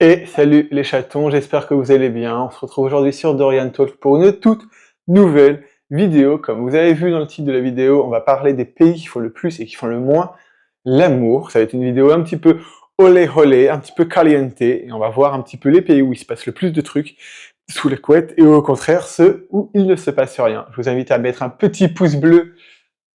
Et salut les chatons, j'espère que vous allez bien. On se retrouve aujourd'hui sur Dorian Talk pour une toute nouvelle vidéo. Comme vous avez vu dans le titre de la vidéo, on va parler des pays qui font le plus et qui font le moins l'amour. Ça va être une vidéo un petit peu olé olé, un petit peu caliente, et on va voir un petit peu les pays où il se passe le plus de trucs sous la couette et au contraire ceux où il ne se passe rien. Je vous invite à mettre un petit pouce bleu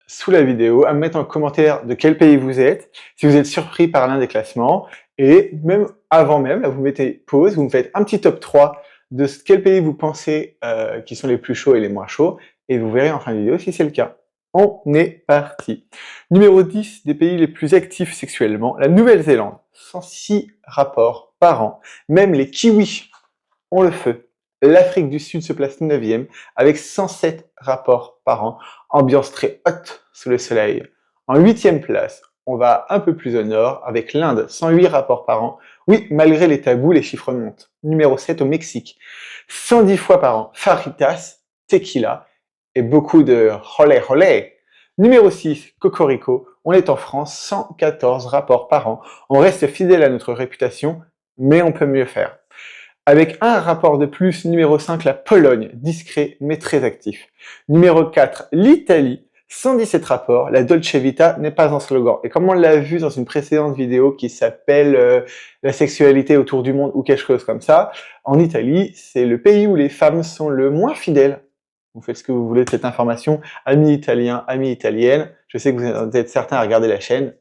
sous la vidéo, à me mettre en commentaire de quel pays vous êtes, si vous êtes surpris par l'un des classements, et même avant même, là, vous mettez pause, vous me faites un petit top 3 de quel pays vous pensez qui sont les plus chauds et les moins chauds, et vous verrez en fin de vidéo si c'est le cas. On est parti. Numéro 10 des pays les plus actifs sexuellement, la Nouvelle-Zélande, 106 rapports par an. Même les kiwis ont le feu. L'Afrique du Sud se place 9e avec 107 rapports par an. Ambiance très haute sous le soleil. En 8e place, on va un peu plus au nord avec l'Inde, 108 rapports par an. Oui, malgré les tabous, les chiffres montent. Numéro 7 au Mexique, 110 fois par an. Faritas, tequila et beaucoup de holé holé. Numéro 6, Cocorico, on est en France, 114 rapports par an. On reste fidèle à notre réputation, mais on peut mieux faire. Avec un rapport de plus, numéro 5, la Pologne, discret mais très actif. Numéro 4, l'Italie, 117 rapports, la Dolce Vita n'est pas un slogan. Et comme on l'a vu dans une précédente vidéo qui s'appelle la sexualité autour du monde ou quelque chose comme ça, en Italie, c'est le pays où les femmes sont le moins fidèles. Vous faites ce que vous voulez de cette information, amis italiens, amis italiennes, je sais que vous êtes certains à regarder la chaîne,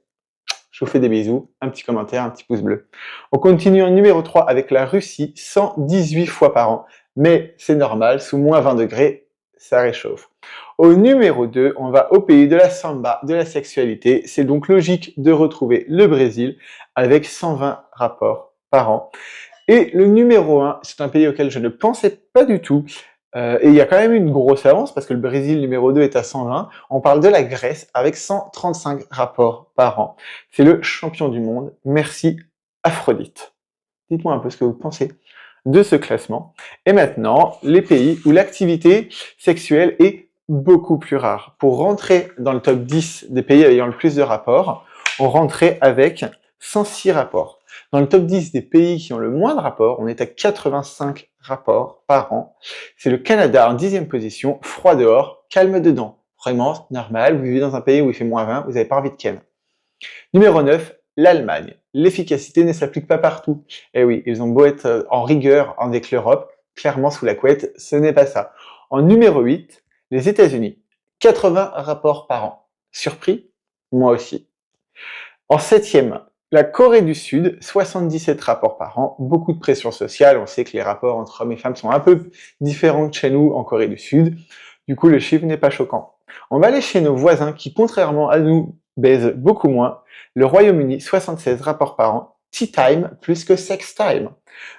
je vous fais des bisous, un petit commentaire, un petit pouce bleu. On continue en numéro 3 avec la Russie, 118 fois par an. Mais c'est normal, sous moins 20 degrés, ça réchauffe. Au numéro 2, on va au pays de la samba, de la sexualité. C'est donc logique de retrouver le Brésil avec 120 rapports par an. Et le numéro 1, c'est un pays auquel je ne pensais pas du tout. Et il y a quand même une grosse avance parce que le Brésil numéro 2 est à 120. On parle de la Grèce avec 135 rapports par an. C'est le champion du monde. Merci Aphrodite. Dites-moi un peu ce que vous pensez de ce classement. Et maintenant, les pays où l'activité sexuelle est beaucoup plus rare. Pour rentrer dans le top 10 des pays ayant le plus de rapports, on rentrait avec 106 rapports. Dans le top 10 des pays qui ont le moins de rapports, on est à 85 rapports par an. C'est le Canada en 10e position, froid dehors, calme dedans. Vraiment, normal, vous vivez dans un pays où il fait moins 20, vous n'avez pas envie de ken. Numéro 9, l'Allemagne. L'efficacité ne s'applique pas partout. Eh oui, ils ont beau être en rigueur avec l'Europe, clairement sous la couette, ce n'est pas ça. En numéro 8, les États-Unis. 80 rapports par an. Surpris? Moi aussi. En 7e, la Corée du Sud, 77 rapports par an, beaucoup de pression sociale, on sait que les rapports entre hommes et femmes sont un peu différents que chez nous en Corée du Sud, du coup le chiffre n'est pas choquant. On va aller chez nos voisins qui, contrairement à nous, baisent beaucoup moins. Le Royaume-Uni, 76 rapports par an, tea time plus que sex time.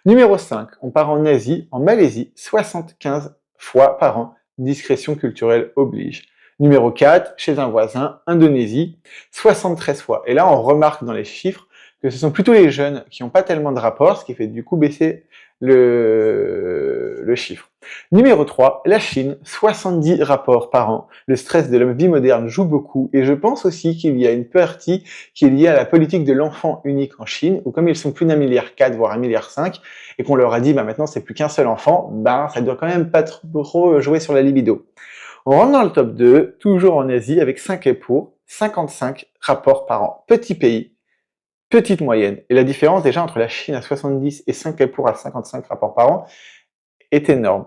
Numéro 5, on part en Asie, en Malaisie, 75 fois par an, discrétion culturelle oblige. Numéro 4, chez un voisin, Indonésie, 73 fois. Et là, on remarque dans les chiffres que ce sont plutôt les jeunes qui n'ont pas tellement de rapports, ce qui fait du coup baisser le chiffre. Numéro 3, la Chine, 70 rapports par an. Le stress de la vie moderne joue beaucoup et je pense aussi qu'il y a une partie qui est liée à la politique de l'enfant unique en Chine, où comme ils sont plus d'1,4 milliard, voire 1,5 milliard, et qu'on leur a dit maintenant c'est plus qu'un seul enfant, ça doit quand même pas trop jouer sur la libido. On rentre dans le top 2, toujours en Asie, avec 5 époux, 55 rapports par an. Petit pays, petite moyenne. Et la différence déjà entre la Chine à 70 et Singapour à 55 rapports par an est énorme.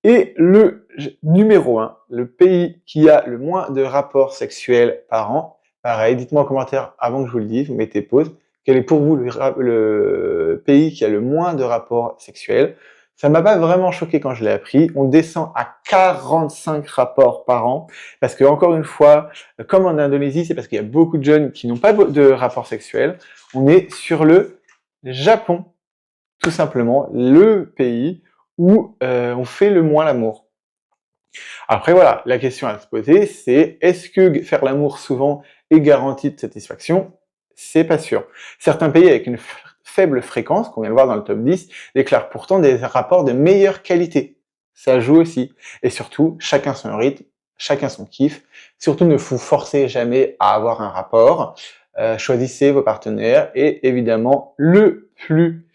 Et le numéro 1, le pays qui a le moins de rapports sexuels par an, pareil, dites-moi en commentaire avant que je vous le dise, vous mettez pause, quel est pour vous le pays qui a le moins de rapports sexuels? Ça m'a pas vraiment choqué quand je l'ai appris. On descend à 45 rapports par an. Parce que, encore une fois, comme en Indonésie, c'est parce qu'il y a beaucoup de jeunes qui n'ont pas de rapports sexuels. On est sur le Japon, tout simplement, le pays où on fait le moins l'amour. Après, voilà, la question à se poser, c'est est-ce que faire l'amour souvent est garantie de satisfaction? C'est pas sûr. Certains pays avec une faible fréquence, qu'on vient de voir dans le top 10, déclarent pourtant des rapports de meilleure qualité. Ça joue aussi. Et surtout, chacun son rythme, chacun son kiff. Surtout, ne vous forcez jamais à avoir un rapport. Choisissez vos partenaires et évidemment, le plus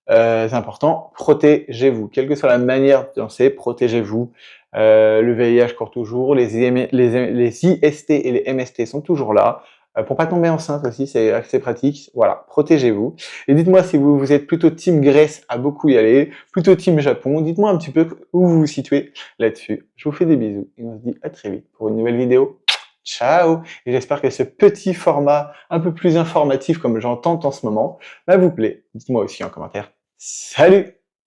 c'est important, protégez-vous. Quelle que soit la manière de danser, protégez-vous. Le VIH court toujours, les IST et les MST sont toujours là. Pour pas tomber enceinte aussi, c'est assez pratique. Voilà, protégez-vous. Et dites-moi si vous êtes plutôt team Grèce à beaucoup y aller, plutôt team Japon. Dites-moi un petit peu où vous vous situez là-dessus. Je vous fais des bisous et on se dit à très vite pour une nouvelle vidéo. Ciao! Et j'espère que ce petit format un peu plus informatif comme j'entends en ce moment, vous plaît. Dites-moi aussi en commentaire. Salut!